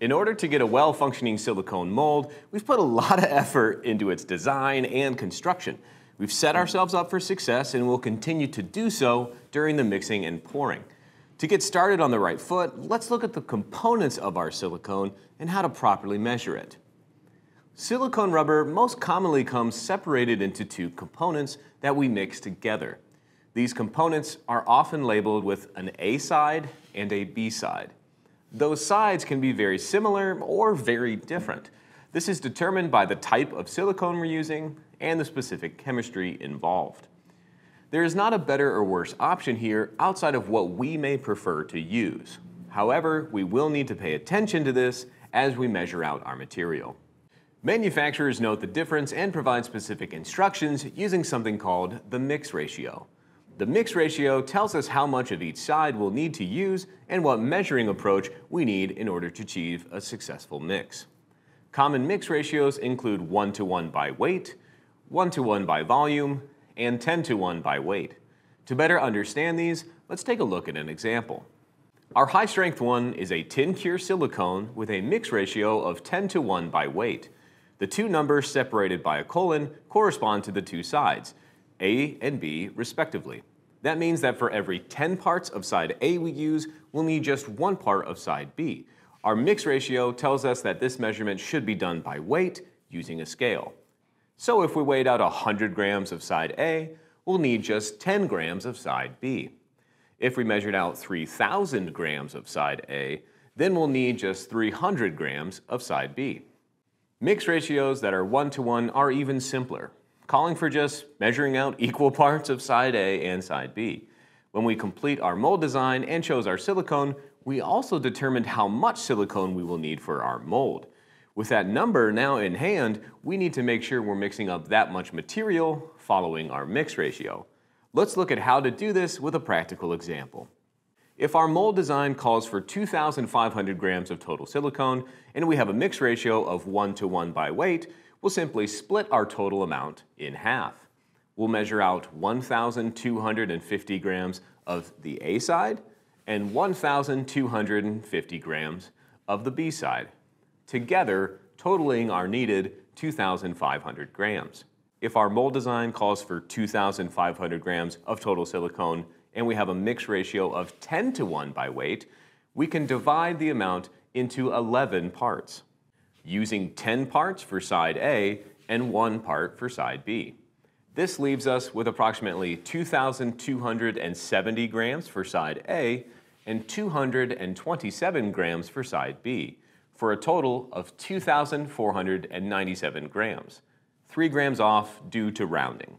In order to get a well-functioning silicone mold, we've put a lot of effort into its design and construction. We've set ourselves up for success and will continue to do so during the mixing and pouring. To get started on the right foot, let's look at the components of our silicone and how to properly measure it. Silicone rubber most commonly comes separated into two components that we mix together. These components are often labeled with an A side and a B side. Those sides can be very similar or very different. This is determined by the type of silicone we're using and the specific chemistry involved. There is not a better or worse option here outside of what we may prefer to use. However, we will need to pay attention to this as we measure out our material. Manufacturers note the difference and provide specific instructions using something called the mix ratio. The mix ratio tells us how much of each side we'll need to use and what measuring approach we need in order to achieve a successful mix. Common mix ratios include 1:1 by weight, 1:1 by volume, and 10:1 by weight. To better understand these, let's take a look at an example. Our high-strength one is a tin-cure silicone with a mix ratio of 10:1 by weight. The two numbers separated by a colon correspond to the two sides, A and B respectively. That means that for every 10 parts of side A we use, we'll need just 1 part of side B. Our mix ratio tells us that this measurement should be done by weight using a scale. So if we weighed out 100 grams of side A, we'll need just 10 grams of side B. If we measured out 3,000 grams of side A, then we'll need just 300 grams of side B. Mix ratios that are 1:1 are even simpler, calling for just measuring out equal parts of side A and side B. When we complete our mold design and chose our silicone, we also determined how much silicone we will need for our mold. With that number now in hand, we need to make sure we're mixing up that much material following our mix ratio. Let's look at how to do this with a practical example. If our mold design calls for 2,500 grams of total silicone and we have a mix ratio of 1:1 by weight, we'll simply split our total amount in half. We'll measure out 1,250 grams of the A side and 1,250 grams of the B side, together totaling our needed 2,500 grams. If our mold design calls for 2,500 grams of total silicone and we have a mix ratio of 10:1 by weight, we can divide the amount into 11 parts, using 10 parts for side A and 1 part for side B. This leaves us with approximately 2,270 grams for side A and 227 grams for side B, for a total of 2,497 grams, 3 grams off due to rounding.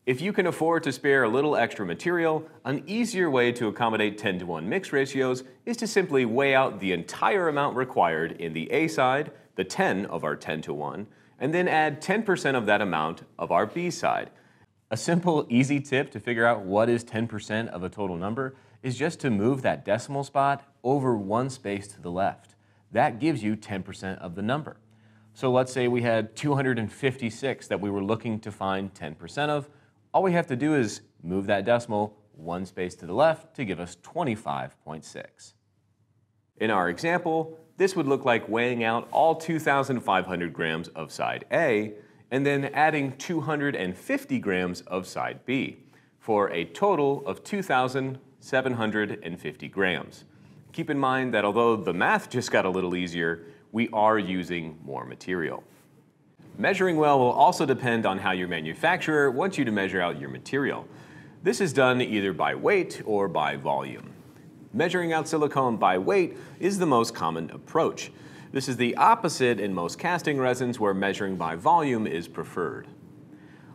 If you can afford to spare a little extra material, an easier way to accommodate 10:1 mix ratios is to simply weigh out the entire amount required in the A side, the 10 of our 10:1, and then add 10% of that amount of our B side. A simple, easy tip to figure out what is 10% of a total number is just to move that decimal spot over 1 space to the left. That gives you 10% of the number. So let's say we had 256 that we were looking to find 10% of. All we have to do is move that decimal 1 space to the left to give us 25.6. In our example, this would look like weighing out all 2,500 grams of side A and then adding 250 grams of side B for a total of 2,750 grams. Keep in mind that although the math just got a little easier, we are using more material. Measuring well will also depend on how your manufacturer wants you to measure out your material. This is done either by weight or by volume. Measuring out silicone by weight is the most common approach. This is the opposite in most casting resins where measuring by volume is preferred.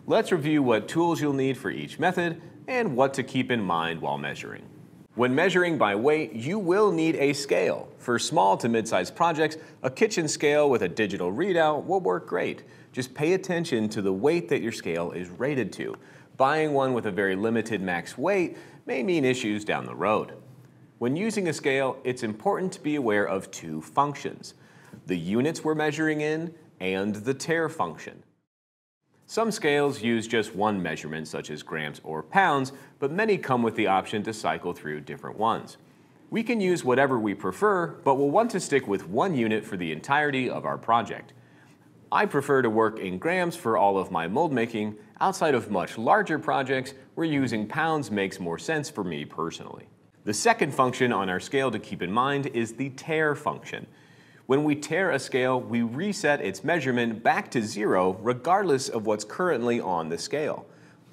Let's review what tools you'll need for each method and what to keep in mind while measuring. When measuring by weight, you will need a scale. For small to mid-sized projects, a kitchen scale with a digital readout will work great. Just pay attention to the weight that your scale is rated to. Buying one with a very limited max weight may mean issues down the road. When using a scale, it's important to be aware of 2 functions: the units we're measuring in and the tare function. Some scales use just one measurement, such as grams or pounds, but many come with the option to cycle through different ones. We can use whatever we prefer, but we'll want to stick with one unit for the entirety of our project. I prefer to work in grams for all of my mold making. Outside of much larger projects, where using pounds makes more sense for me personally. The second function on our scale to keep in mind is the tare function. When we tare a scale, we reset its measurement back to 0 regardless of what's currently on the scale.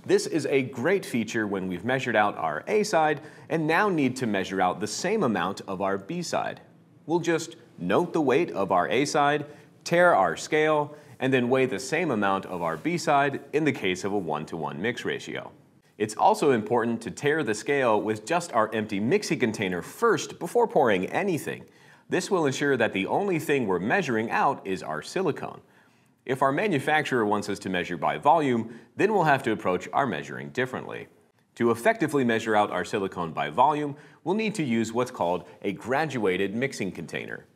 This is a great feature when we've measured out our A side and now need to measure out the same amount of our B side. We'll just note the weight of our A side, tare our scale, and then weigh the same amount of our B side in the case of a 1-to-1 mix ratio. It's also important to tare the scale with just our empty mixing container first before pouring anything. This will ensure that the only thing we're measuring out is our silicone. If our manufacturer wants us to measure by volume, then we'll have to approach our measuring differently. To effectively measure out our silicone by volume, we'll need to use what's called a graduated mixing container.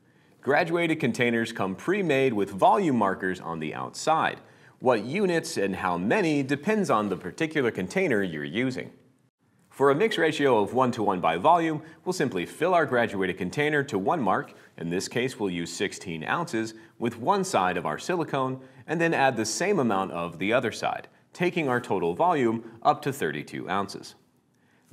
Graduated containers come pre-made with volume markers on the outside. What units and how many depends on the particular container you're using. For a mix ratio of 1-to-1 by volume, we'll simply fill our graduated container to 1 mark, in this case we'll use 16 ounces, with one side of our silicone, and then add the same amount of the other side, taking our total volume up to 32 ounces.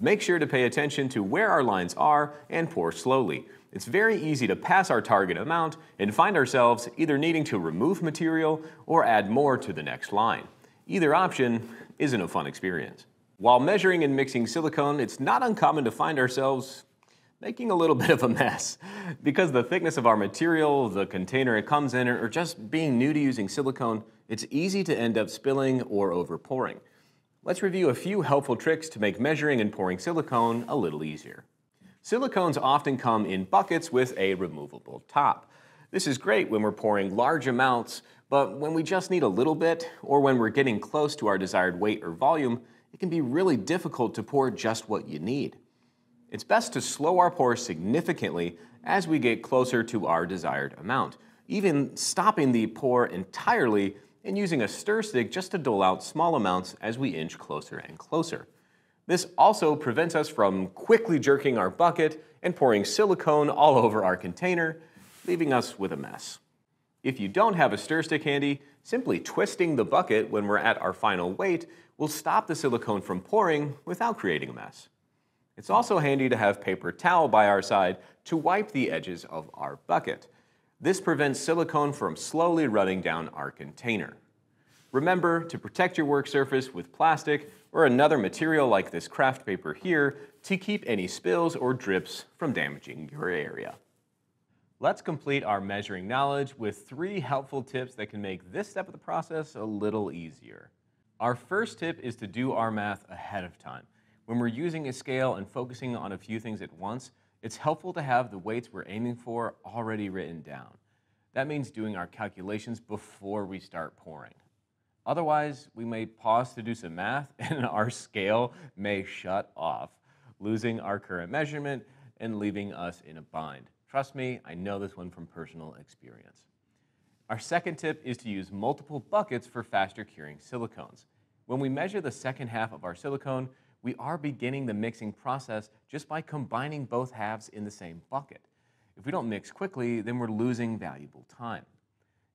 Make sure to pay attention to where our lines are and pour slowly. It's very easy to pass our target amount and find ourselves either needing to remove material or add more to the next line. Either option isn't a fun experience. While measuring and mixing silicone, it's not uncommon to find ourselves making a little bit of a mess. Because the thickness of our material, the container it comes in, or just being new to using silicone, it's easy to end up spilling or over pouring. Let's review a few helpful tricks to make measuring and pouring silicone a little easier. Silicones often come in buckets with a removable top. This is great when we're pouring large amounts, but when we just need a little bit, or when we're getting close to our desired weight or volume, it can be really difficult to pour just what you need. It's best to slow our pour significantly as we get closer to our desired amount, even stopping the pour entirely and using a stir stick just to dole out small amounts as we inch closer and closer. This also prevents us from quickly jerking our bucket and pouring silicone all over our container, leaving us with a mess. If you don't have a stir stick handy, simply twisting the bucket when we're at our final weight will stop the silicone from pouring without creating a mess. It's also handy to have paper towel by our side to wipe the edges of our bucket. This prevents silicone from slowly running down our container. Remember to protect your work surface with plastic or another material like this craft paper here to keep any spills or drips from damaging your area. Let's complete our measuring knowledge with 3 helpful tips that can make this step of the process a little easier. Our first tip is to do our math ahead of time. When we're using a scale and focusing on a few things at once, it's helpful to have the weights we're aiming for already written down. That means doing our calculations before we start pouring. Otherwise, we may pause to do some math and our scale may shut off, losing our current measurement and leaving us in a bind. Trust me, I know this one from personal experience. Our second tip is to use multiple buckets for faster curing silicones. When we measure the second half of our silicone, we are beginning the mixing process just by combining both halves in the same bucket. If we don't mix quickly, then we're losing valuable time.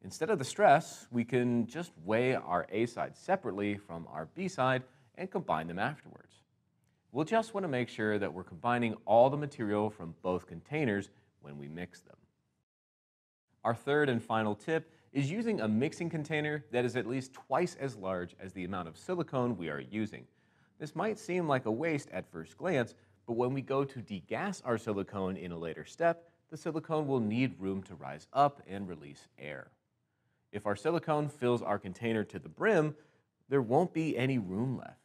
Instead of the stress, we can just weigh our A side separately from our B side and combine them afterwards. We'll just want to make sure that we're combining all the material from both containers when we mix them. Our third and final tip is using a mixing container that is at least twice as large as the amount of silicone we are using. This might seem like a waste at first glance, but when we go to degas our silicone in a later step, the silicone will need room to rise up and release air. If our silicone fills our container to the brim, there won't be any room left.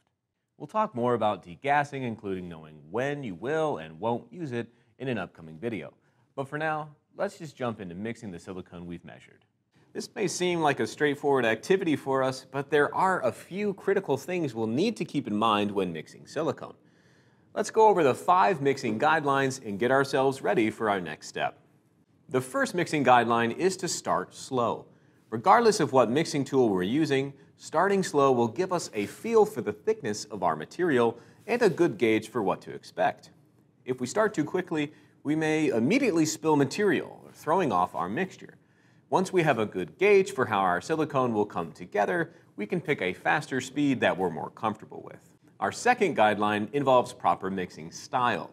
We'll talk more about degassing, including knowing when you will and won't use it, in an upcoming video. But for now, let's just jump into mixing the silicone we've measured. This may seem like a straightforward activity for us, but there are a few critical things we'll need to keep in mind when mixing silicone. Let's go over the 5 mixing guidelines and get ourselves ready for our next step. The first mixing guideline is to start slow. Regardless of what mixing tool we're using, starting slow will give us a feel for the thickness of our material and a good gauge for what to expect. If we start too quickly, we may immediately spill material, throwing off our mixture. Once we have a good gauge for how our silicone will come together, we can pick a faster speed that we're more comfortable with. Our second guideline involves proper mixing style.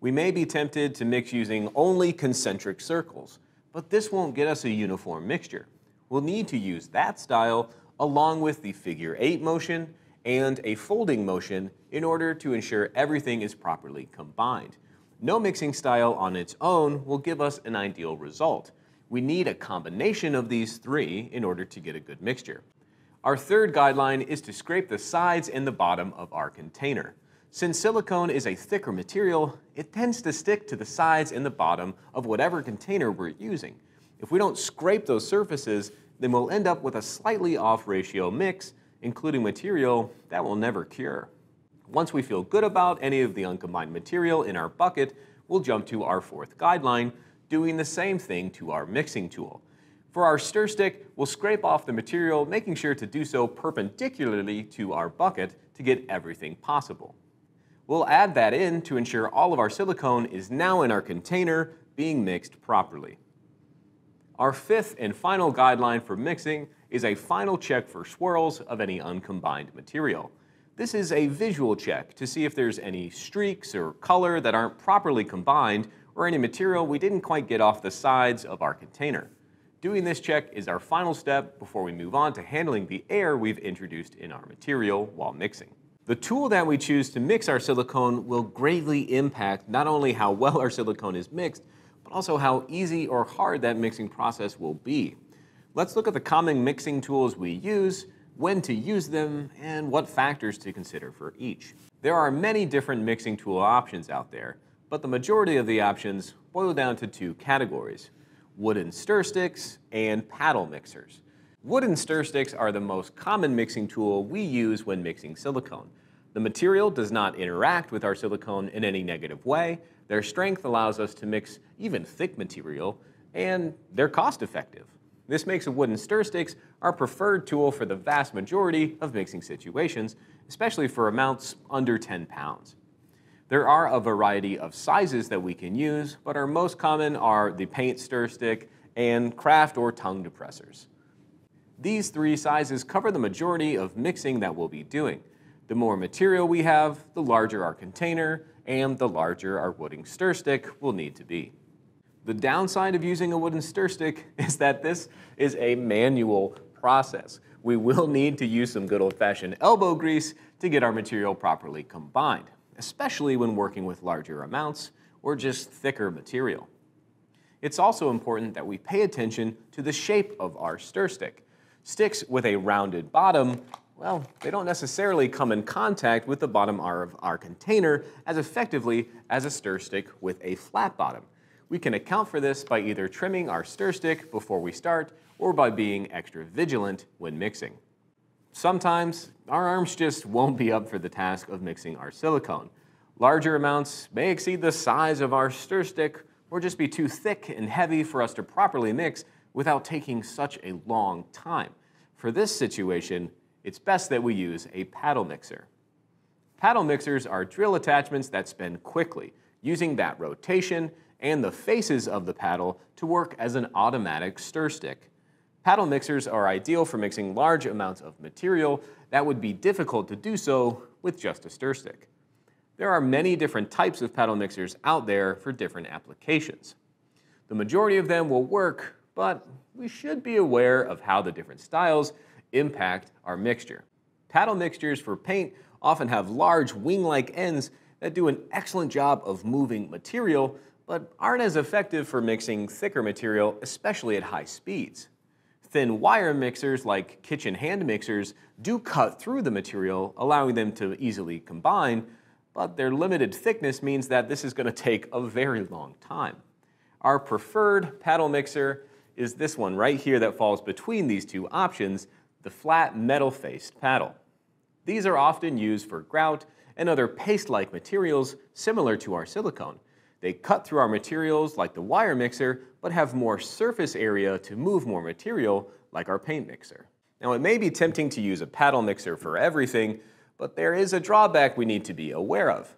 We may be tempted to mix using only concentric circles, but this won't get us a uniform mixture. We'll need to use that style along with the figure 8 motion and a folding motion in order to ensure everything is properly combined. No mixing style on its own will give us an ideal result. We need a combination of these three in order to get a good mixture. Our third guideline is to scrape the sides and the bottom of our container. Since silicone is a thicker material, it tends to stick to the sides and the bottom of whatever container we're using. If we don't scrape those surfaces, then we'll end up with a slightly off ratio mix, including material that will never cure. Once we feel good about any of the uncombined material in our bucket, we'll jump to our fourth guideline, doing the same thing to our mixing tool. For our stir stick, we'll scrape off the material, making sure to do so perpendicularly to our bucket to get everything possible. We'll add that in to ensure all of our silicone is now in our container, being mixed properly. Our fifth and final guideline for mixing is a final check for swirls of any uncombined material. This is a visual check to see if there's any streaks or color that aren't properly combined or any material we didn't quite get off the sides of our container. Doing this check is our final step before we move on to handling the air we've introduced in our material while mixing. The tool that we choose to mix our silicone will greatly impact not only how well our silicone is mixed, but also how easy or hard that mixing process will be. Let's look at the common mixing tools we use, when to use them, and what factors to consider for each. There are many different mixing tool options out there, but the majority of the options boil down to two categories: wooden stir sticks and paddle mixers. Wooden stir sticks are the most common mixing tool we use when mixing silicone. The material does not interact with our silicone in any negative way. Their strength allows us to mix even thick material, and they're cost effective. This makes a wooden stir sticks our preferred tool for the vast majority of mixing situations, especially for amounts under 10 pounds. There are a variety of sizes that we can use, but our most common are the paint stir stick and craft or tongue depressors. These three sizes cover the majority of mixing that we'll be doing. The more material we have, the larger our container, and the larger our wooden stir stick will need to be. The downside of using a wooden stir stick is that this is a manual process. We will need to use some good old-fashioned elbow grease to get our material properly combined, especially when working with larger amounts or just thicker material. It's also important that we pay attention to the shape of our stir stick. Sticks with a rounded bottom, well, they don't necessarily come in contact with the bottom of our container as effectively as a stir stick with a flat bottom. We can account for this by either trimming our stir stick before we start or by being extra vigilant when mixing. Sometimes our arms just won't be up for the task of mixing our silicone. Larger amounts may exceed the size of our stir stick or just be too thick and heavy for us to properly mix without taking such a long time. For this situation, it's best that we use a paddle mixer. Paddle mixers are drill attachments that spin quickly, using that rotation and the faces of the paddle to work as an automatic stir stick. Paddle mixers are ideal for mixing large amounts of material that would be difficult to do so with just a stir stick. There are many different types of paddle mixers out there for different applications. The majority of them will work, but we should be aware of how the different styles impact our mixture. Paddle mixtures for paint often have large wing-like ends that do an excellent job of moving material, but aren't as effective for mixing thicker material, especially at high speeds. Thin wire mixers like kitchen hand mixers do cut through the material, allowing them to easily combine, but their limited thickness means that this is going to take a very long time. Our preferred paddle mixer is this one right here that falls between these two options, the flat metal-faced paddle. These are often used for grout and other paste-like materials similar to our silicone. They cut through our materials like the wire mixer, but have more surface area to move more material like our paint mixer. Now, it may be tempting to use a paddle mixer for everything, but there is a drawback we need to be aware of.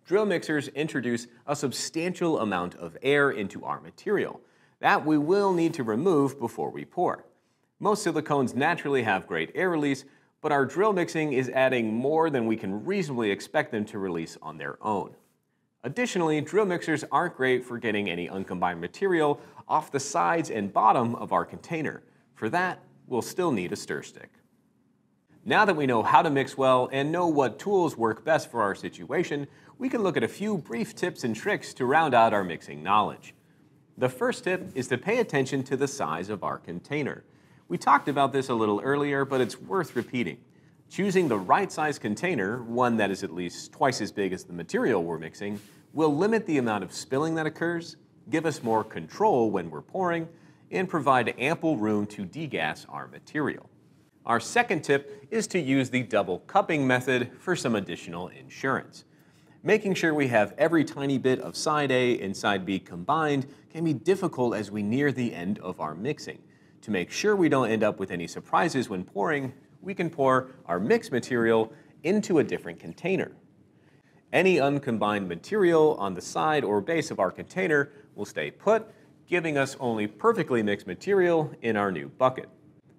Drill mixers introduce a substantial amount of air into our material that we will need to remove before we pour. Most silicones naturally have great air release, but our drill mixing is adding more than we can reasonably expect them to release on their own. Additionally, drill mixers aren't great for getting any uncombined material off the sides and bottom of our container. For that, we'll still need a stir stick. Now that we know how to mix well and know what tools work best for our situation, we can look at a few brief tips and tricks to round out our mixing knowledge. The first tip is to pay attention to the size of our container. We talked about this a little earlier, but it's worth repeating. Choosing the right size container, one that is at least twice as big as the material we're mixing, will limit the amount of spilling that occurs, give us more control when we're pouring, and provide ample room to degas our material. Our second tip is to use the double cupping method for some additional insurance. Making sure we have every tiny bit of side A and side B combined can be difficult as we near the end of our mixing. To make sure we don't end up with any surprises when pouring, we can pour our mixed material into a different container. Any uncombined material on the side or base of our container will stay put, giving us only perfectly mixed material in our new bucket.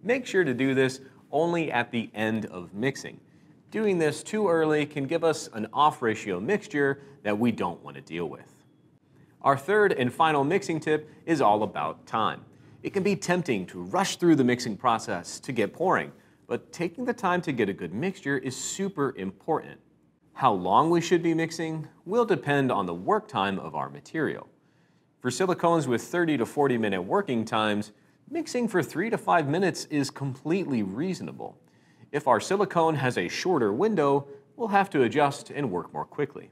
Make sure to do this only at the end of mixing. Doing this too early can give us an off-ratio mixture that we don't want to deal with. Our third and final mixing tip is all about time. It can be tempting to rush through the mixing process to get pouring, but taking the time to get a good mixture is super important. How long we should be mixing will depend on the work time of our material. For silicones with 30 to 40 minute working times, mixing for 3 to 5 minutes is completely reasonable. If our silicone has a shorter window, we'll have to adjust and work more quickly.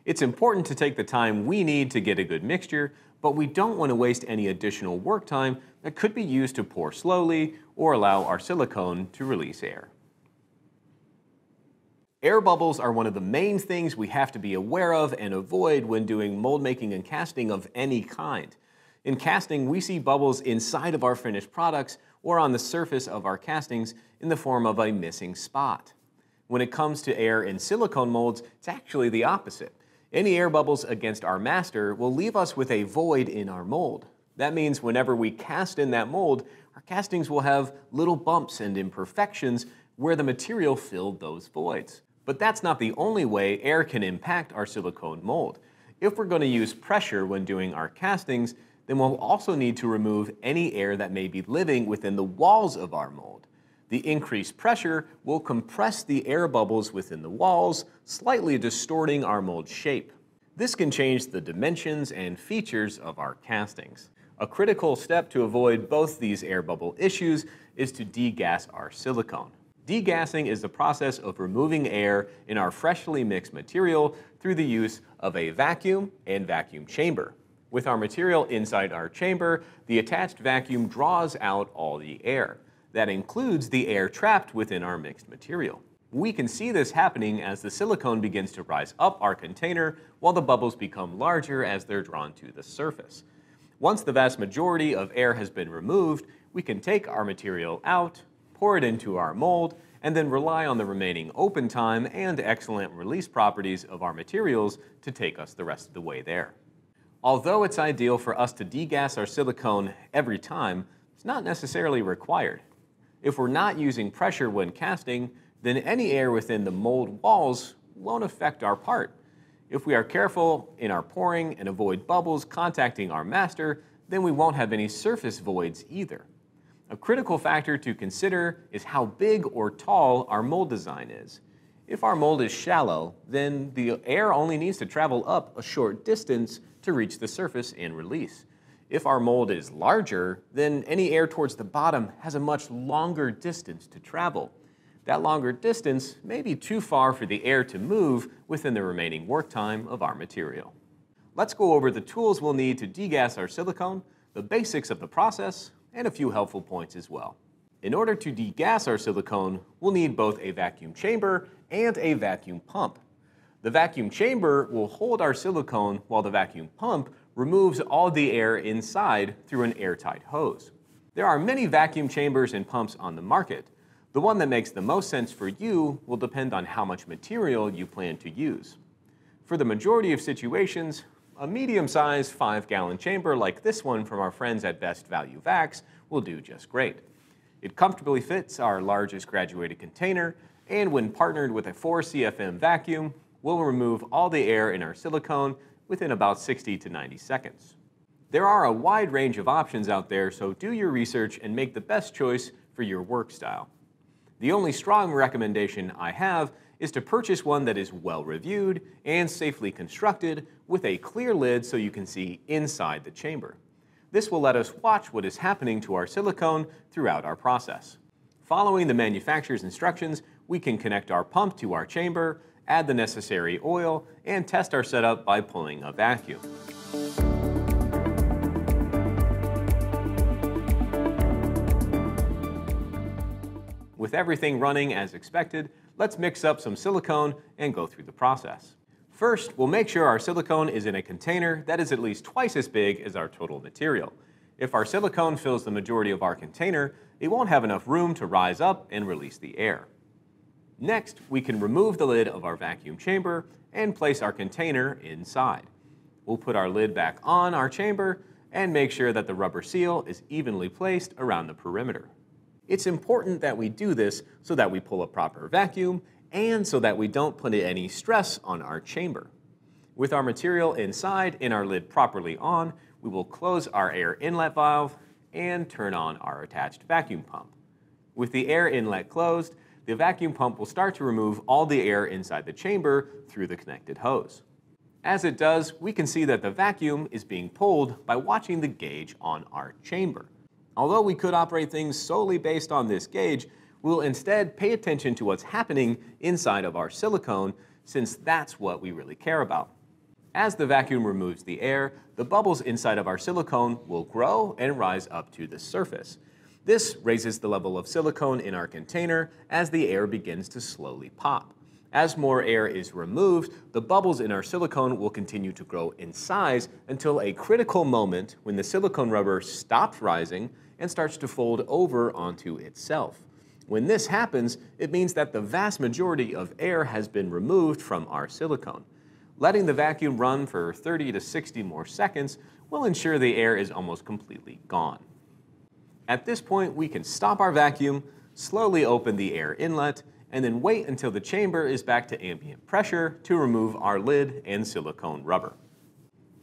It's important to take the time we need to get a good mixture, but we don't want to waste any additional work time that could be used to pour slowly or allow our silicone to release air. Air bubbles are one of the main things we have to be aware of and avoid when doing mold making and casting of any kind. In casting, we see bubbles inside of our finished products or on the surface of our castings in the form of a missing spot. When it comes to air in silicone molds, it's actually the opposite. Any air bubbles against our master will leave us with a void in our mold. That means whenever we cast in that mold, our castings will have little bumps and imperfections where the material filled those voids. But that's not the only way air can impact our silicone mold. If we're going to use pressure when doing our castings, then we'll also need to remove any air that may be living within the walls of our mold. The increased pressure will compress the air bubbles within the walls, slightly distorting our mold shape. This can change the dimensions and features of our castings. A critical step to avoid both these air bubble issues is to degas our silicone. Degassing is the process of removing air in our freshly mixed material through the use of a vacuum and vacuum chamber. With our material inside our chamber, the attached vacuum draws out all the air. That includes the air trapped within our mixed material. We can see this happening as the silicone begins to rise up our container while the bubbles become larger as they're drawn to the surface. Once the vast majority of air has been removed, we can take our material out, pour it into our mold, and then rely on the remaining open time and excellent release properties of our materials to take us the rest of the way there. Although it's ideal for us to degas our silicone every time, it's not necessarily required. If we're not using pressure when casting, then any air within the mold walls won't affect our part. If we are careful in our pouring and avoid bubbles contacting our master, then we won't have any surface voids either. A critical factor to consider is how big or tall our mold design is. If our mold is shallow, then the air only needs to travel up a short distance to reach the surface and release. If our mold is larger, then any air towards the bottom has a much longer distance to travel. That longer distance may be too far for the air to move within the remaining work time of our material. Let's go over the tools we'll need to degas our silicone, the basics of the process, and a few helpful points as well. In order to degas our silicone, we'll need both a vacuum chamber and a vacuum pump. The vacuum chamber will hold our silicone while the vacuum pump removes all the air inside through an airtight hose. There are many vacuum chambers and pumps on the market. The one that makes the most sense for you will depend on how much material you plan to use. For the majority of situations, a medium-sized 5-gallon chamber like this one from our friends at Best Value Vacs will do just great. It comfortably fits our largest graduated container, and when partnered with a 4 CFM vacuum, will remove all the air in our silicone within about 60 to 90 seconds. There are a wide range of options out there, so do your research and make the best choice for your work style. The only strong recommendation I have is to purchase one that is well reviewed and safely constructed with a clear lid so you can see inside the chamber. This will let us watch what is happening to our silicone throughout our process. Following the manufacturer's instructions, we can connect our pump to our chamber, add the necessary oil, and test our setup by pulling a vacuum. With everything running as expected, let's mix up some silicone and go through the process. First, we'll make sure our silicone is in a container that is at least twice as big as our total material. If our silicone fills the majority of our container, it won't have enough room to rise up and release the air. Next, we can remove the lid of our vacuum chamber and place our container inside. We'll put our lid back on our chamber and make sure that the rubber seal is evenly placed around the perimeter. It's important that we do this so that we pull a proper vacuum and so that we don't put any stress on our chamber. With our material inside and our lid properly on, we will close our air inlet valve and turn on our attached vacuum pump. With the air inlet closed, the vacuum pump will start to remove all the air inside the chamber through the connected hose. As it does, we can see that the vacuum is being pulled by watching the gauge on our chamber. Although we could operate things solely based on this gauge, we'll instead pay attention to what's happening inside of our silicone, since that's what we really care about. As the vacuum removes the air, the bubbles inside of our silicone will grow and rise up to the surface. This raises the level of silicone in our container as the air begins to slowly pop. As more air is removed, the bubbles in our silicone will continue to grow in size until a critical moment when the silicone rubber stops rising and starts to fold over onto itself. When this happens, it means that the vast majority of air has been removed from our silicone. Letting the vacuum run for 30 to 60 more seconds will ensure the air is almost completely gone. At this point, we can stop our vacuum, slowly open the air inlet, and then wait until the chamber is back to ambient pressure to remove our lid and silicone rubber.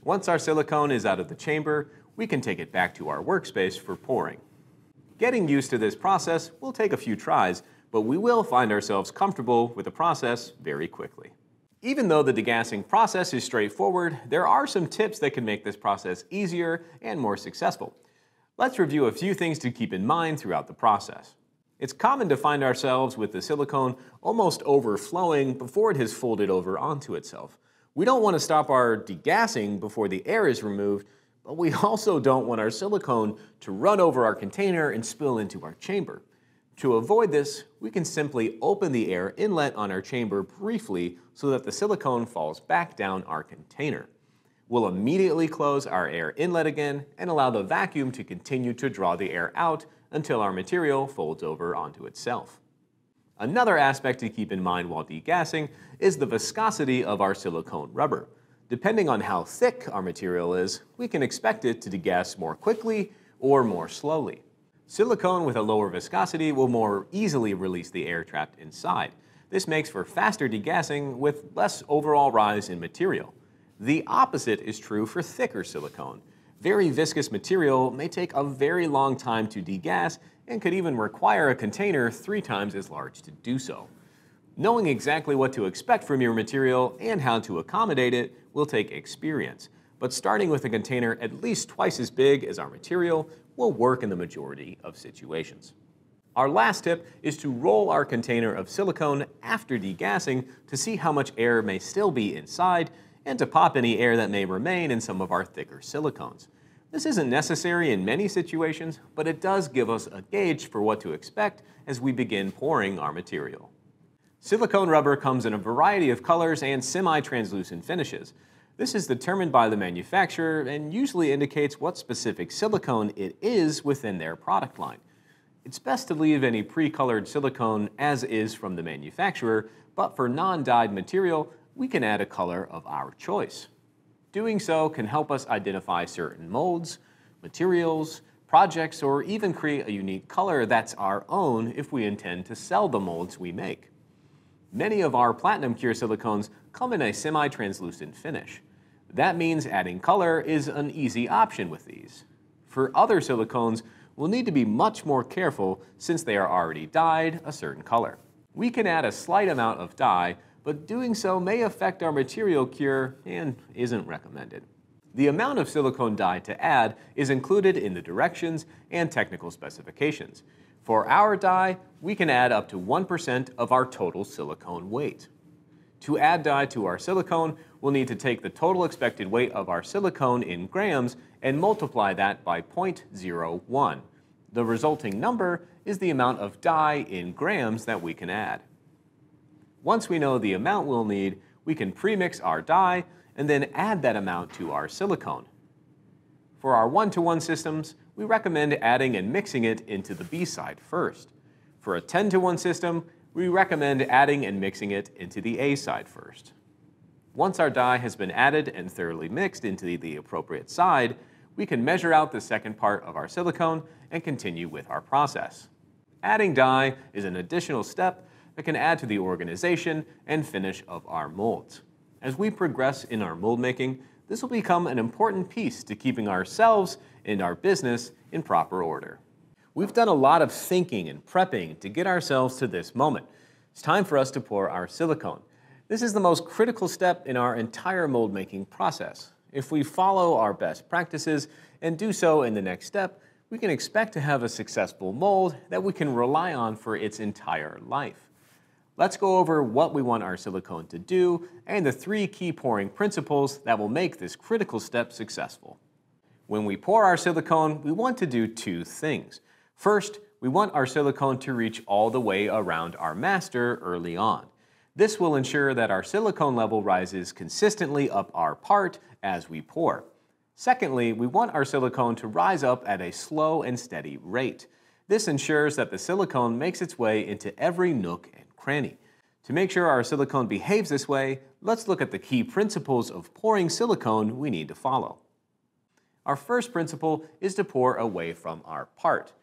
Once our silicone is out of the chamber, we can take it back to our workspace for pouring. Getting used to this process will take a few tries, but we will find ourselves comfortable with the process very quickly. Even though the degassing process is straightforward, there are some tips that can make this process easier and more successful. Let's review a few things to keep in mind throughout the process. It's common to find ourselves with the silicone almost overflowing before it has folded over onto itself. We don't want to stop our degassing before the air is removed, but we also don't want our silicone to run over our container and spill into our chamber. To avoid this, we can simply open the air inlet on our chamber briefly so that the silicone falls back down our container. We'll immediately close our air inlet again and allow the vacuum to continue to draw the air out until our material folds over onto itself. Another aspect to keep in mind while degassing is the viscosity of our silicone rubber. Depending on how thick our material is, we can expect it to degass more quickly or more slowly. Silicone with a lower viscosity will more easily release the air trapped inside. This makes for faster degassing with less overall rise in material. The opposite is true for thicker silicone. Very viscous material may take a very long time to degas and could even require a container 3 times as large to do so. Knowing exactly what to expect from your material and how to accommodate it will take experience, but starting with a container at least twice as big as our material will work in the majority of situations. Our last tip is to roll our container of silicone after degassing to see how much air may still be inside and to pop any air that may remain in some of our thicker silicones. This isn't necessary in many situations, but it does give us a gauge for what to expect as we begin pouring our material. Silicone rubber comes in a variety of colors and semi-translucent finishes. This is determined by the manufacturer and usually indicates what specific silicone it is within their product line. It's best to leave any pre-colored silicone as is from the manufacturer, but for non-dyed material, we can add a color of our choice. Doing so can help us identify certain molds, materials, projects, or even create a unique color that's our own if we intend to sell the molds we make. Many of our platinum cure silicones come in a semi-translucent finish. That means adding color is an easy option with these. For other silicones, we'll need to be much more careful since they are already dyed a certain color. We can add a slight amount of dye, but doing so may affect our material cure and isn't recommended. The amount of silicone dye to add is included in the directions and technical specifications. For our dye, we can add up to 1% of our total silicone weight. To add dye to our silicone, we'll need to take the total expected weight of our silicone in grams and multiply that by 0.01. The resulting number is the amount of dye in grams that we can add. Once we know the amount we'll need, we can pre-mix our dye and then add that amount to our silicone. For our 1-to-1 systems, we recommend adding and mixing it into the B side first. For a 10-to-1 system, we recommend adding and mixing it into the A side first. Once our dye has been added and thoroughly mixed into the appropriate side, we can measure out the second part of our silicone and continue with our process. Adding dye is an additional step that can add to the organization and finish of our molds. As we progress in our mold making, this will become an important piece to keeping ourselves and our business in proper order. We've done a lot of thinking and prepping to get ourselves to this moment. It's time for us to pour our silicone. This is the most critical step in our entire mold making process. If we follow our best practices and do so in the next step, we can expect to have a successful mold that we can rely on for its entire life. Let's go over what we want our silicone to do and the 3 key pouring principles that will make this critical step successful. When we pour our silicone, we want to do 2 things. First, we want our silicone to reach all the way around our master early on. This will ensure that our silicone level rises consistently up our part as we pour. Secondly, we want our silicone to rise up at a slow and steady rate. This ensures that the silicone makes its way into every nook and cranny. To make sure our silicone behaves this way, let's look at the key principles of pouring silicone we need to follow. Our first principle is to pour away from our part.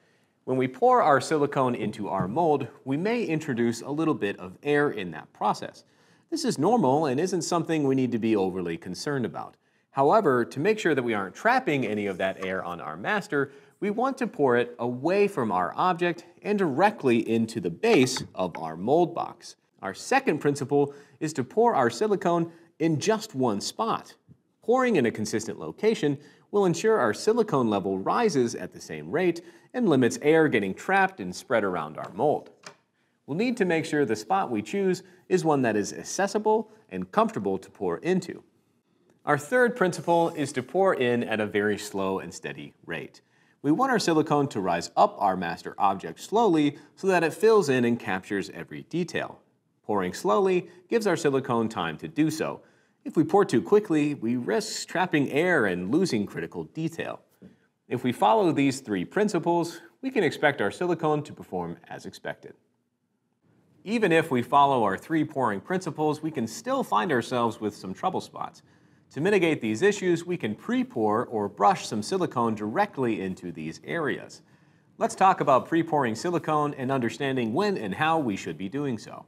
When we pour our silicone into our mold, we may introduce a little bit of air in that process. This is normal and isn't something we need to be overly concerned about. However, to make sure that we aren't trapping any of that air on our master, we want to pour it away from our object and directly into the base of our mold box. Our second principle is to pour our silicone in just one spot. Pouring in a consistent location will ensure our silicone level rises at the same rate and limits air getting trapped and spread around our mold. We'll need to make sure the spot we choose is one that is accessible and comfortable to pour into. Our third principle is to pour in at a very slow and steady rate. We want our silicone to rise up our master object slowly so that it fills in and captures every detail. Pouring slowly gives our silicone time to do so. If we pour too quickly, we risk trapping air and losing critical detail. If we follow these 3 principles, we can expect our silicone to perform as expected. Even if we follow our 3 pouring principles, we can still find ourselves with some trouble spots. To mitigate these issues, we can pre-pour or brush some silicone directly into these areas. Let's talk about pre-pouring silicone and understanding when and how we should be doing so.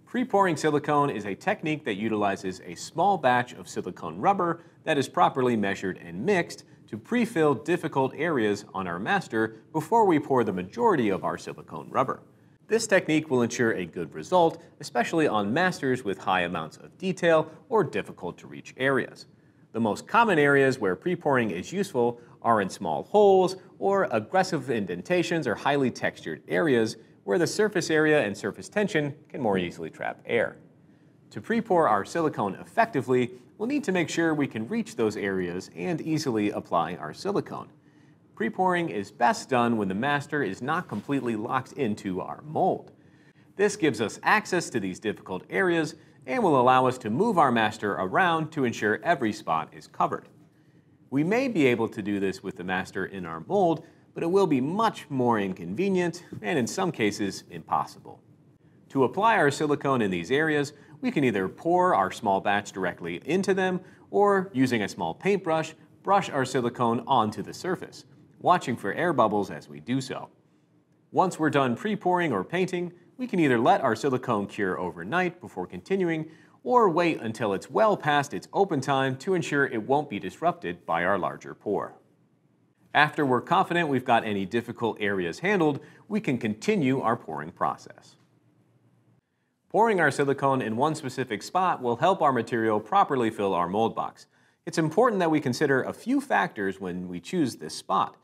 Pre-pouring silicone is a technique that utilizes a small batch of silicone rubber that is properly measured and mixed to pre-fill difficult areas on our master before we pour the majority of our silicone rubber. This technique will ensure a good result, especially on masters with high amounts of detail or difficult to reach areas. The most common areas where pre-pouring is useful are in small holes or aggressive indentations or highly textured areas where the surface area and surface tension can more easily trap air. To pre-pour our silicone effectively, we'll need to make sure we can reach those areas and easily apply our silicone. Pre-pouring is best done when the master is not completely locked into our mold. This gives us access to these difficult areas and will allow us to move our master around to ensure every spot is covered. We may be able to do this with the master in our mold, but it will be much more inconvenient and in some cases impossible. To apply our silicone in these areas, we can either pour our small batch directly into them or, using a small paintbrush, brush our silicone onto the surface, watching for air bubbles as we do so. Once we're done pre-pouring or painting, we can either let our silicone cure overnight before continuing or wait until it's well past its open time to ensure it won't be disrupted by our larger pour. After we're confident we've got any difficult areas handled, we can continue our pouring process. Pouring our silicone in one specific spot will help our material properly fill our mold box. It's important that we consider a few factors when we choose this spot.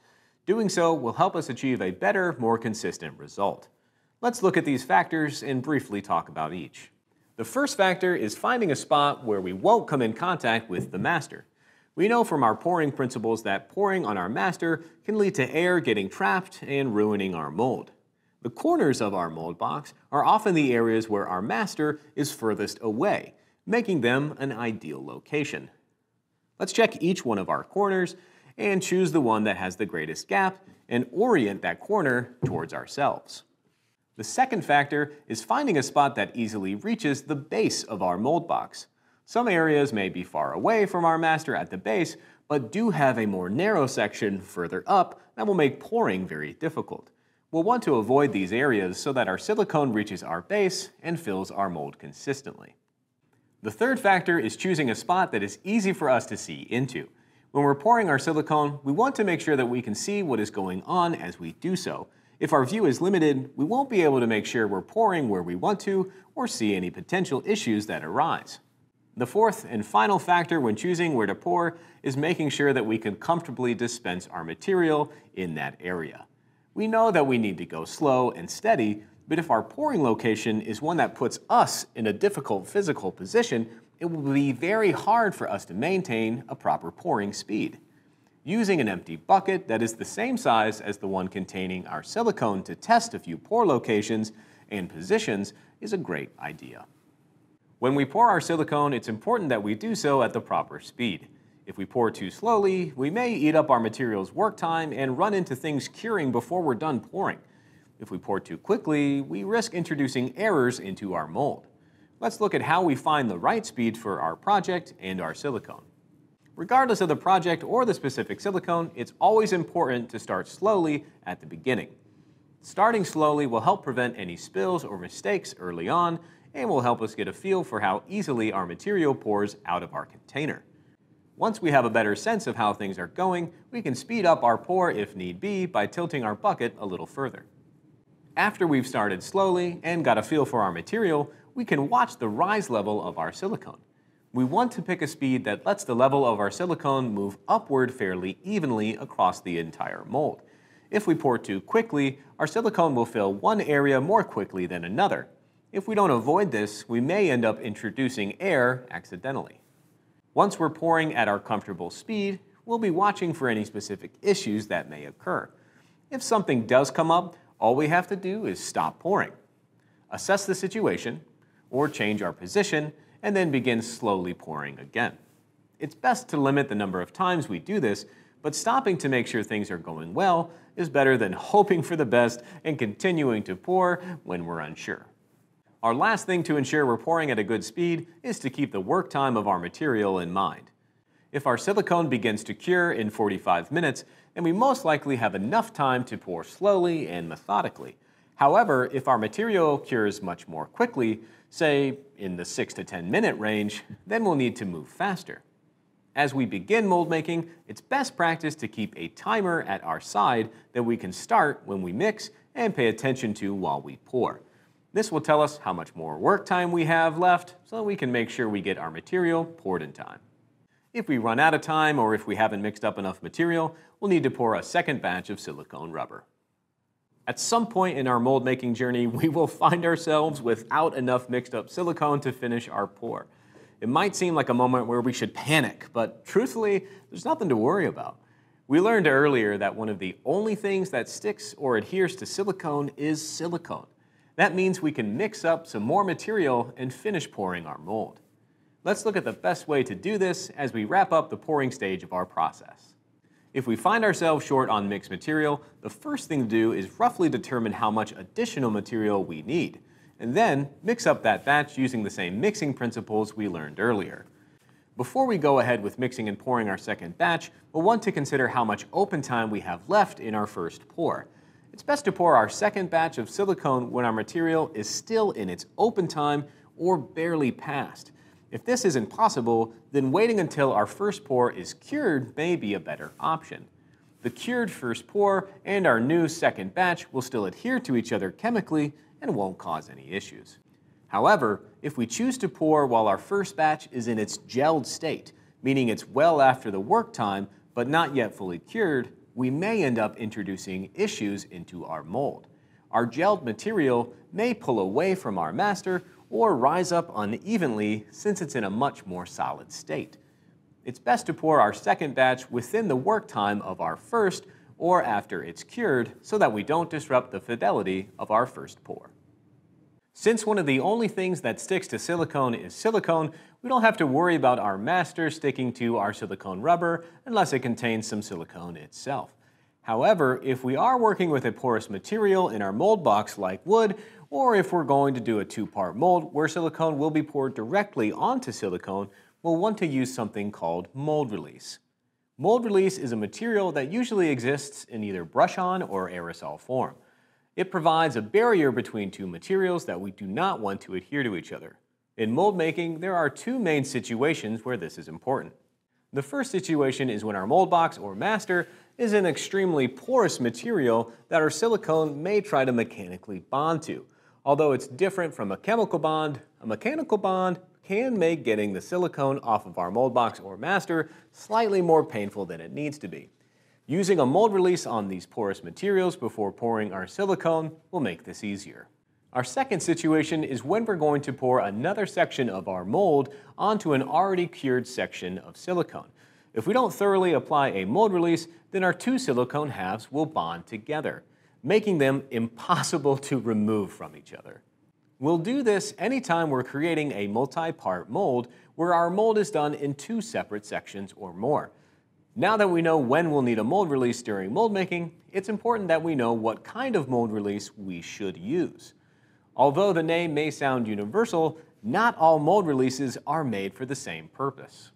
Doing so will help us achieve a better, more consistent result. Let's look at these factors and briefly talk about each. The first factor is finding a spot where we won't come in contact with the master. We know from our pouring principles that pouring on our master can lead to air getting trapped and ruining our mold. The corners of our mold box are often the areas where our master is furthest away, making them an ideal location. Let's check each one of our corners and choose the one that has the greatest gap and orient that corner towards ourselves. The second factor is finding a spot that easily reaches the base of our mold box. Some areas may be far away from our master at the base, but do have a more narrow section further up that will make pouring very difficult. We'll want to avoid these areas so that our silicone reaches our base and fills our mold consistently. The third factor is choosing a spot that is easy for us to see into. When we're pouring our silicone, we want to make sure that we can see what is going on as we do so. If our view is limited, we won't be able to make sure we're pouring where we want to or see any potential issues that arise. The fourth and final factor when choosing where to pour is making sure that we can comfortably dispense our material in that area. We know that we need to go slow and steady, but if our pouring location is one that puts us in a difficult physical position, it will be very hard for us to maintain a proper pouring speed. Using an empty bucket that is the same size as the one containing our silicone to test a few pour locations and positions is a great idea. When we pour our silicone, it's important that we do so at the proper speed. If we pour too slowly, we may eat up our material's work time and run into things curing before we're done pouring. If we pour too quickly, we risk introducing errors into our mold. Let's look at how we find the right speed for our project and our silicone. Regardless of the project or the specific silicone, it's always important to start slowly at the beginning. Starting slowly will help prevent any spills or mistakes early on and will help us get a feel for how easily our material pours out of our container. Once we have a better sense of how things are going, we can speed up our pour if need be by tilting our bucket a little further. After we've started slowly and got a feel for our material, we can watch the rise level of our silicone. We want to pick a speed that lets the level of our silicone move upward fairly evenly across the entire mold. If we pour too quickly, our silicone will fill one area more quickly than another. If we don't avoid this, we may end up introducing air accidentally. Once we're pouring at our comfortable speed, we'll be watching for any specific issues that may occur. If something does come up, all we have to do is stop pouring, assess the situation, or change our position, and then begin slowly pouring again. It's best to limit the number of times we do this, but stopping to make sure things are going well is better than hoping for the best and continuing to pour when we're unsure. Our last thing to ensure we're pouring at a good speed is to keep the work time of our material in mind. If our silicone begins to cure in 45 minutes, then we most likely have enough time to pour slowly and methodically. However, if our material cures much more quickly, say in the 6 to 10 minute range, then we'll need to move faster. As we begin mold making, it's best practice to keep a timer at our side that we can start when we mix and pay attention to while we pour. This will tell us how much more work time we have left so we can make sure we get our material poured in time. If we run out of time or if we haven't mixed up enough material, we'll need to pour a second batch of silicone rubber. At some point in our mold making journey, we will find ourselves without enough mixed up silicone to finish our pour. It might seem like a moment where we should panic, but truthfully, there's nothing to worry about. We learned earlier that one of the only things that sticks or adheres to silicone is silicone. That means we can mix up some more material and finish pouring our mold. Let's look at the best way to do this as we wrap up the pouring stage of our process. If we find ourselves short on mixed material, the first thing to do is roughly determine how much additional material we need. and then mix up that batch using the same mixing principles we learned earlier. Before we go ahead with mixing and pouring our second batch, we'll want to consider how much open time we have left in our first pour. It's best to pour our second batch of silicone when our material is still in its open time or barely past. If this isn't possible, then waiting until our first pour is cured may be a better option. The cured first pour and our new second batch will still adhere to each other chemically and won't cause any issues. However, if we choose to pour while our first batch is in its gelled state, meaning it's well after the work time but not yet fully cured, we may end up introducing issues into our mold. Our gelled material may pull away from our master or rise up unevenly since it's in a much more solid state. It's best to pour our second batch within the work time of our first or after it's cured so that we don't disrupt the fidelity of our first pour. Since one of the only things that sticks to silicone is silicone, we don't have to worry about our master sticking to our silicone rubber unless it contains some silicone itself. However, if we are working with a porous material in our mold box like wood, or if we're going to do a two-part mold where silicone will be poured directly onto silicone, we'll want to use something called mold release. Mold release is a material that usually exists in either brush-on or aerosol form. It provides a barrier between two materials that we do not want to adhere to each other. In mold making, there are two main situations where this is important. The first situation is when our mold box or master is an extremely porous material that our silicone may try to mechanically bond to. Although it's different from a mechanical bond can make getting the silicone off of our mold box or master slightly more painful than it needs to be. Using a mold release on these porous materials before pouring our silicone will make this easier. Our second situation is when we're going to pour another section of our mold onto an already cured section of silicone. If we don't thoroughly apply a mold release, then our two silicone halves will bond together, making them impossible to remove from each other. We'll do this anytime we're creating a multi-part mold where our mold is done in two separate sections or more. Now that we know when we'll need a mold release during mold making, it's important that we know what kind of mold release we should use. Although the name may sound universal, not all mold releases are made for the same purpose.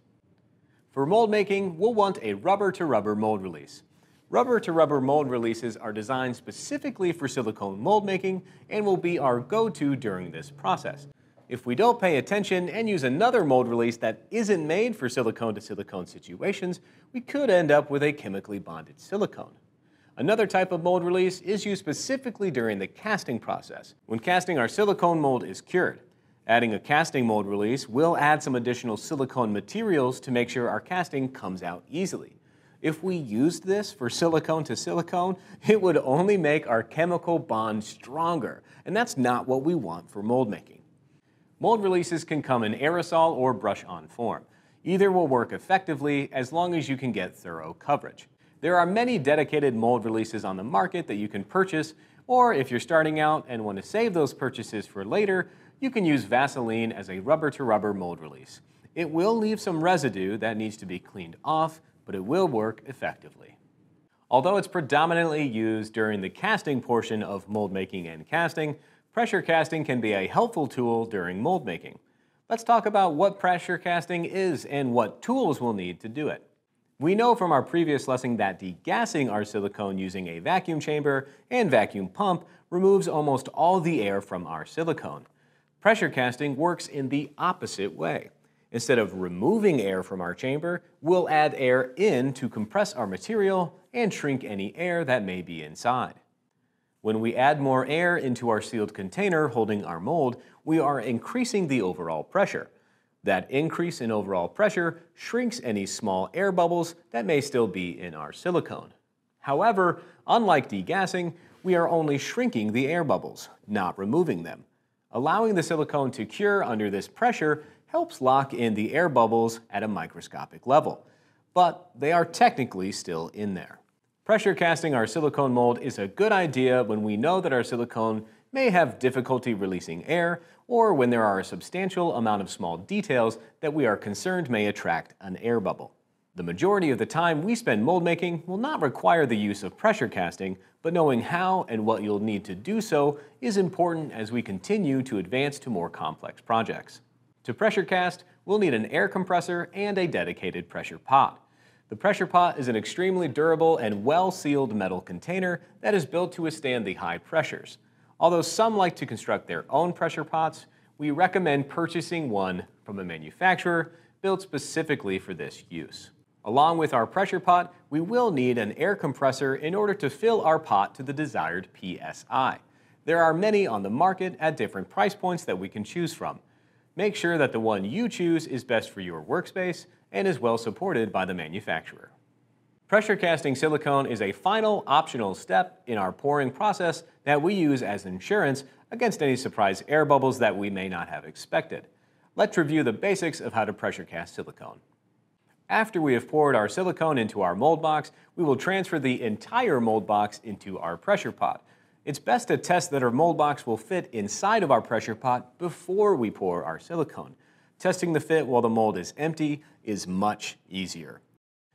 For mold making, we'll want a rubber-to-rubber mold release. Rubber-to-rubber mold releases are designed specifically for silicone mold making and will be our go-to during this process. If we don't pay attention and use another mold release that isn't made for silicone-to-silicone situations, we could end up with a chemically bonded silicone. Another type of mold release is used specifically during the casting process, when casting our silicone mold is cured. Adding a casting mold release will add some additional silicone materials to make sure our casting comes out easily. If we used this for silicone to silicone, it would only make our chemical bond stronger, and that's not what we want for mold making. Mold releases can come in aerosol or brush-on form. Either will work effectively as long as you can get thorough coverage. There are many dedicated mold releases on the market that you can purchase, or if you're starting out and want to save those purchases for later, you can use Vaseline as a rubber-to-rubber mold release. It will leave some residue that needs to be cleaned off, but it will work effectively. Although it's predominantly used during the casting portion of mold making and casting, pressure casting can be a helpful tool during mold making. Let's talk about what pressure casting is and what tools we'll need to do it. We know from our previous lesson that degassing our silicone using a vacuum chamber and vacuum pump removes almost all the air from our silicone. Pressure casting works in the opposite way. Instead of removing air from our chamber, we'll add air in to compress our material and shrink any air that may be inside. When we add more air into our sealed container holding our mold, we are increasing the overall pressure. That increase in overall pressure shrinks any small air bubbles that may still be in our silicone. However, unlike degassing, we are only shrinking the air bubbles, not removing them. Allowing the silicone to cure under this pressure helps lock in the air bubbles at a microscopic level, but they are technically still in there. Pressure casting our silicone mold is a good idea when we know that our silicone may have difficulty releasing air, or when there are a substantial amount of small details that we are concerned may attract an air bubble. The majority of the time we spend mold making will not require the use of pressure casting, but knowing how and what you'll need to do so is important as we continue to advance to more complex projects. To pressure cast, we'll need an air compressor and a dedicated pressure pot. The pressure pot is an extremely durable and well-sealed metal container that is built to withstand the high pressures. Although some like to construct their own pressure pots, we recommend purchasing one from a manufacturer built specifically for this use. Along with our pressure pot, we will need an air compressor in order to fill our pot to the desired PSI. There are many on the market at different price points that we can choose from. Make sure that the one you choose is best for your workspace and is well supported by the manufacturer. Pressure casting silicone is a final optional step in our pouring process that we use as insurance against any surprise air bubbles that we may not have expected. Let's review the basics of how to pressure cast silicone. After we have poured our silicone into our mold box, we will transfer the entire mold box into our pressure pot. It's best to test that our mold box will fit inside of our pressure pot before we pour our silicone. Testing the fit while the mold is empty is much easier.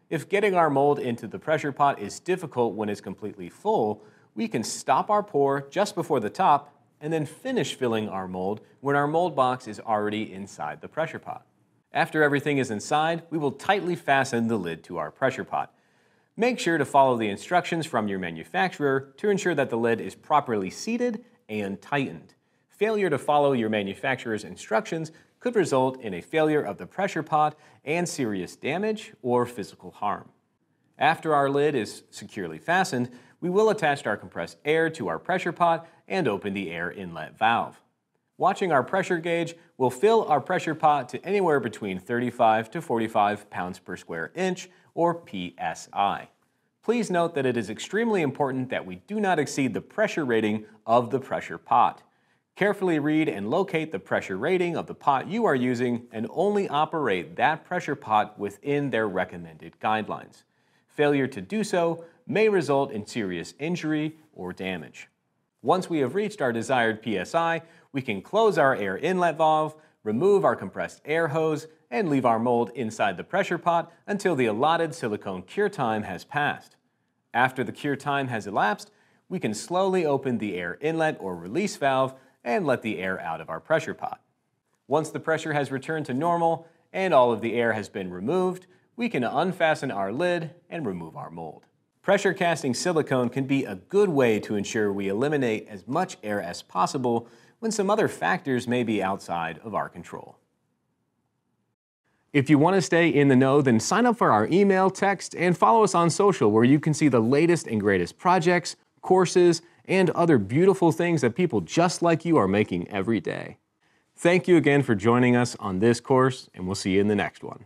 If getting our mold into the pressure pot is difficult when it's completely full, we can stop our pour just before the top and then finish filling our mold when our mold box is already inside the pressure pot. After everything is inside, we will tightly fasten the lid to our pressure pot. Make sure to follow the instructions from your manufacturer to ensure that the lid is properly seated and tightened. Failure to follow your manufacturer's instructions could result in a failure of the pressure pot and serious damage or physical harm. After our lid is securely fastened, we will attach our compressed air to our pressure pot and open the air inlet valve. Watching our pressure gauge will fill our pressure pot to anywhere between 35 to 45 pounds per square inch, or PSI. Please note that it is extremely important that we do not exceed the pressure rating of the pressure pot. Carefully read and locate the pressure rating of the pot you are using and only operate that pressure pot within their recommended guidelines. Failure to do so may result in serious injury or damage. Once we have reached our desired PSI, we can close our air inlet valve, remove our compressed air hose, and leave our mold inside the pressure pot until the allotted silicone cure time has passed. After the cure time has elapsed, we can slowly open the air inlet or release valve and let the air out of our pressure pot. Once the pressure has returned to normal and all of the air has been removed, we can unfasten our lid and remove our mold. Pressure casting silicone can be a good way to ensure we eliminate as much air as possible when some other factors may be outside of our control. If you want to stay in the know, then sign up for our email, text, and follow us on social where you can see the latest and greatest projects, courses, and other beautiful things that people just like you are making every day. Thank you again for joining us on this course, and we'll see you in the next one.